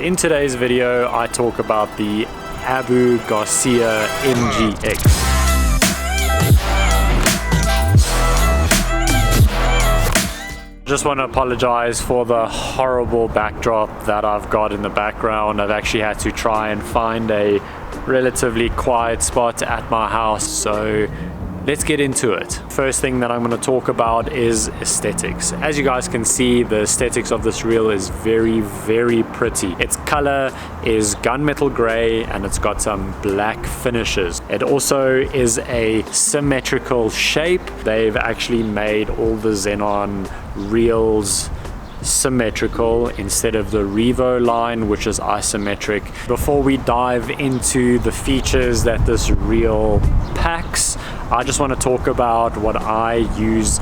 In today's video, I talk about the Abu Garcia MG-X. Just want to apologize for the horrible backdrop that I've got in the background. I've actually had to try and find a relatively quiet spot at my house, so let's get into it. First thing that I'm going to talk about is aesthetics. As you guys can see, the aesthetics of this reel is very, very pretty. Its color is gunmetal gray and it's got some black finishes. It also is a symmetrical shape. They've actually made all the Zenon reels symmetrical instead of the Revo line, which is isometric. Before we dive into the features that this reel packs, I just want to talk about what I use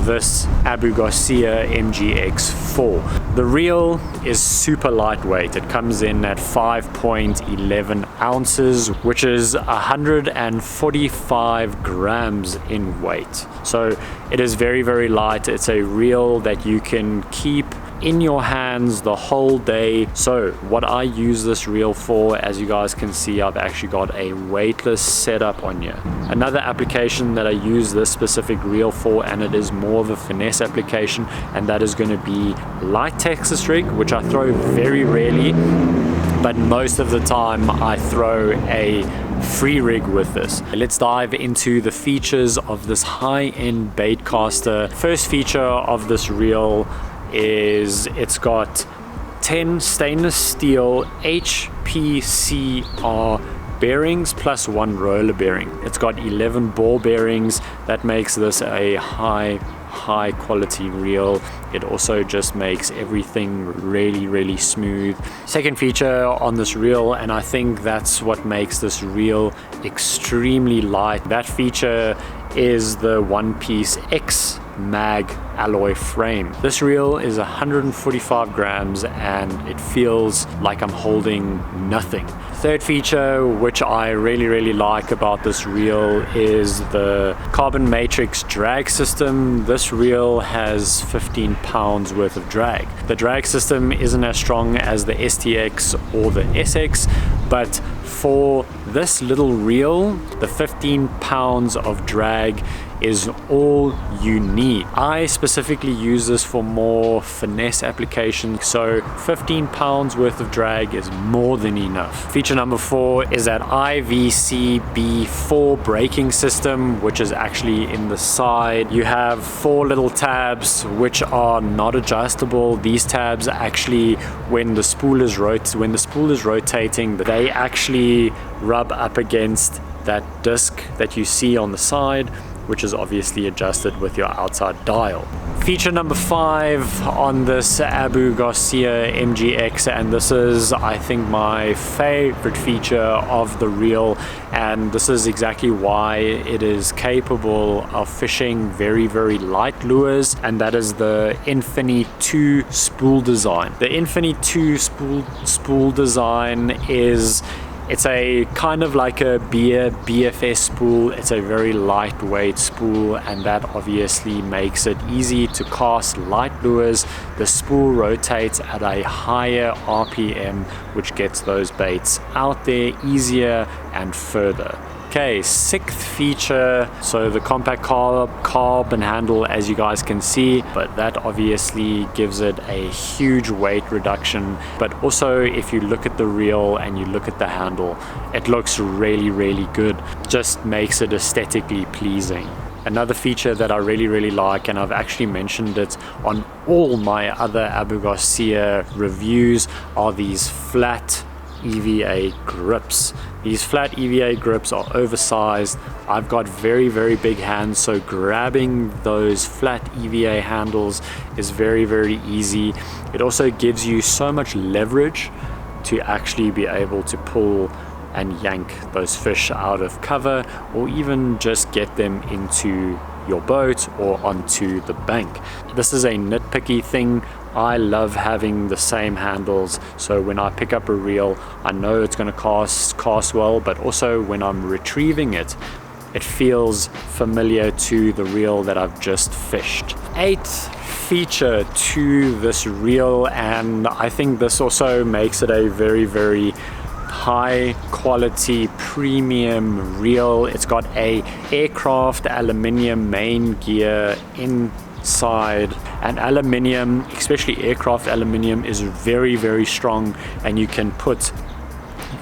this Abu Garcia MG-X for. The reel is super lightweight. It comes in at 5.11 ounces, which is 145 grams in weight. So it is very, very light. It's a reel that you can keep in your hands the whole day. So what I use this reel for, as you guys can see, I've actually got a weightless setup on here. Another application that I use this specific reel for, and it is more of a finesse application, and that is going to be light Texas rig, which I throw very rarely, but most of the time I throw a free rig with this. Let's dive into the features of this high-end baitcaster. First feature of this reel is it's got 10 stainless steel HPCR bearings plus 1 roller bearing. It's got 11 ball bearings. That makes this a high quality reel. It also just makes everything really, really smooth. Second feature on this reel, and I think that's what makes this reel extremely light, that feature is the one-piece X mag alloy frame. This reel is 145 grams and it feels like I'm holding nothing. Third feature, which I really, really like about this reel, is the carbon matrix drag system. This reel has 15 pounds worth of drag. The drag system isn't as strong as the STX or the SX, but for this little reel, the 15 pounds of drag is all you need. I specifically use this for more finesse application, so 15 pounds worth of drag is more than enough. Feature number 4 is that IVCB4 braking system, which is actually in the side. You have 4 little tabs which are not adjustable. These tabs actually, when the spool is rotating, they actually rub up against that disc that you see on the side, which is obviously adjusted with your outside dial. Feature number 5 on this Abu Garcia MG-X, and this is, I think, my favorite feature of the reel, and this is exactly why it is capable of fishing very, very light lures, and that is the Infinity 2 spool design. The Infinity 2 spool design is, it's a kind of like a beer BFS spool. It's a very lightweight spool, and that obviously makes it easy to cast light lures. The spool rotates at a higher RPM, which gets those baits out there easier and further. Okay, 6th feature, so the compact carbon handle, as you guys can see, but that obviously gives it a huge weight reduction. But also, if you look at the reel and you look at the handle, it looks really, really good. Just makes it aesthetically pleasing. Another feature that I really, really like, and I've actually mentioned it on all my other Abu Garcia reviews, are these flat EVA grips. These flat EVA grips are oversized. I've got very, very big hands, so grabbing those flat EVA handles is very, very easy. It also gives you so much leverage to actually be able to pull and yank those fish out of cover, or even just get them into your boat or onto the bank. This is a nitpicky thing. I love having the same handles, so when I pick up a reel, I know it's going to cast well, but also when I'm retrieving it, it feels familiar to the reel that I've just fished. Eighth feature to this reel, and I think this also makes it a very, very high quality premium reel. It's got a aircraft aluminium main gear inside, and aluminium, especially aircraft aluminium, is very, very strong, and you can put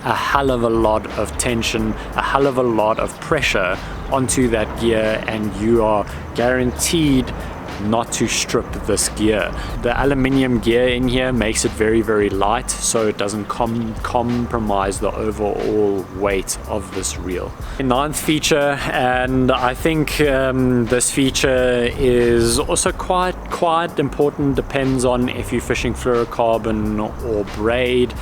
a hell of a lot of tension, a hell of a lot of pressure onto that gear, and you are guaranteed not to strip this gear. The aluminium gear in here makes it very, very light, so it doesn't compromise the overall weight of this reel. Ninth feature, and I think this feature is also quite important, depends on if you're fishing fluorocarbon or braid.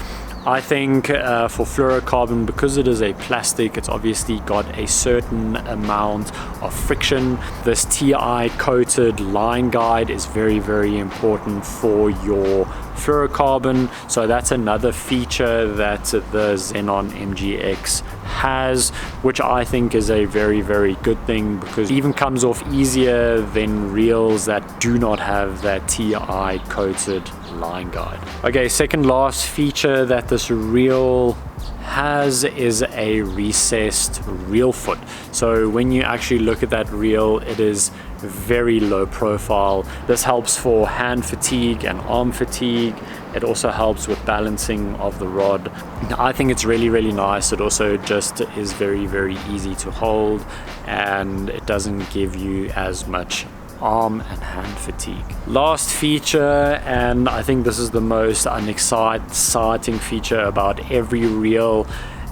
I think for fluorocarbon, because it is a plastic, it's obviously got a certain amount of friction. This TI coated line guide is very, very important for your fluorocarbon, so that's another feature that the Zenon MG-X has, which I think is a very, very good thing, because it even comes off easier than reels that do not have that TI coated line guide. Okay, second last feature that this reel has is a recessed reel foot. So when you actually look at that reel, it is very low profile. This helps for hand fatigue and arm fatigue. It also helps with balancing of the rod. I think it's really, really nice. It also just is very, very easy to hold, and it doesn't give you as much arm and hand fatigue. Last feature, and I think this is the most unexciting feature about every reel,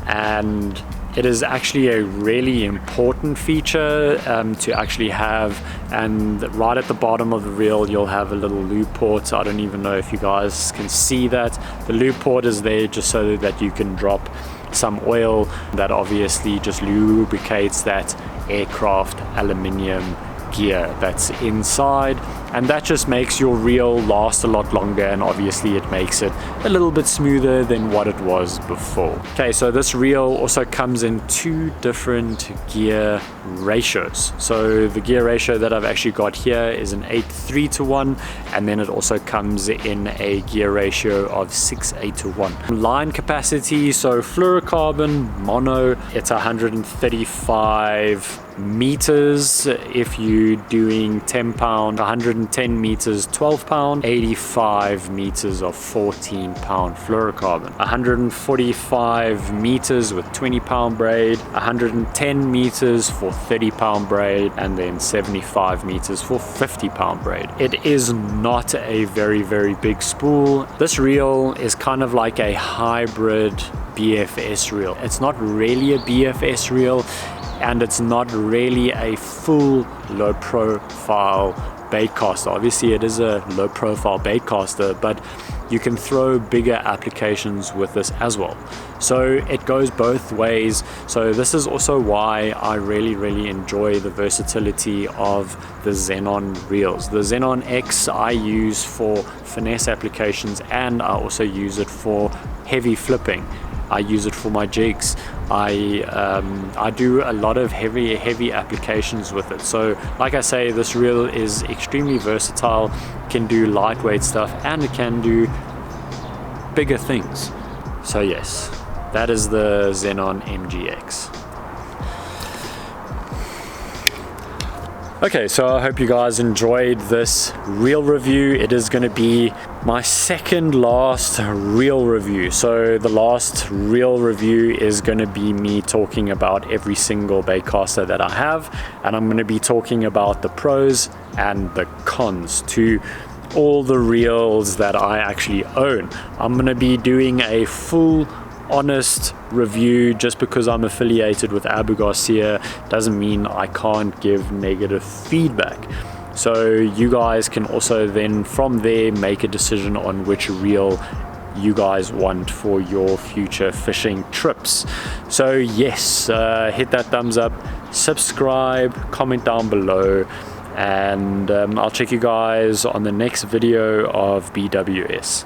and it is actually a really important feature to actually have. And right at the bottom of the reel, you'll have a little lube port. I don't even know if you guys can see that. The lube port is there just so that you can drop some oil that obviously just lubricates that aircraft aluminium gear that's inside, and that just makes your reel last a lot longer, and obviously it makes it a little bit smoother than what it was before. Okay, so this reel also comes in two different gear ratios. So the gear ratio that I've actually got here is an 8:3:1, and then it also comes in a gear ratio of 6:8:1. Line capacity, so fluorocarbon mono, it's 135 meters if you're doing 10 pound, 110 meters 12 pound, 85 meters of 14 pound fluorocarbon, 145 meters with 20 pound braid, 110 meters for 30 pound braid, and then 75 meters for 50 pound braid. It is not a very, very big spool. This reel is kind of like a hybrid BFS reel. It's not really a BFS reel, and it's not really a full low profile baitcaster. Obviously it is a low profile baitcaster, but you can throw bigger applications with this as well. So it goes both ways. So this is also why I really, really enjoy the versatility of the Zenon reels. The Zenon X I use for finesse applications, and I also use it for heavy flipping. I use it for my jigs. I do a lot of heavy applications with it. So like I say, this reel is extremely versatile, can do lightweight stuff, and it can do bigger things. So yes, that is the Zenon MG-X. Okay, so I hope you guys enjoyed this reel review. It is going to be my second last reel review. So the last reel review is going to be me talking about every single baitcaster that I have, and I'm going to be talking about the pros and the cons to all the reels that I actually own. I'm going to be doing a full honest review. Just because I'm affiliated with Abu Garcia doesn't mean I can't give negative feedback. So you guys can also then from there make a decision on which reel you guys want for your future fishing trips. So yes, hit that thumbs up, subscribe, comment down below, and I'll check you guys on the next video of BWS.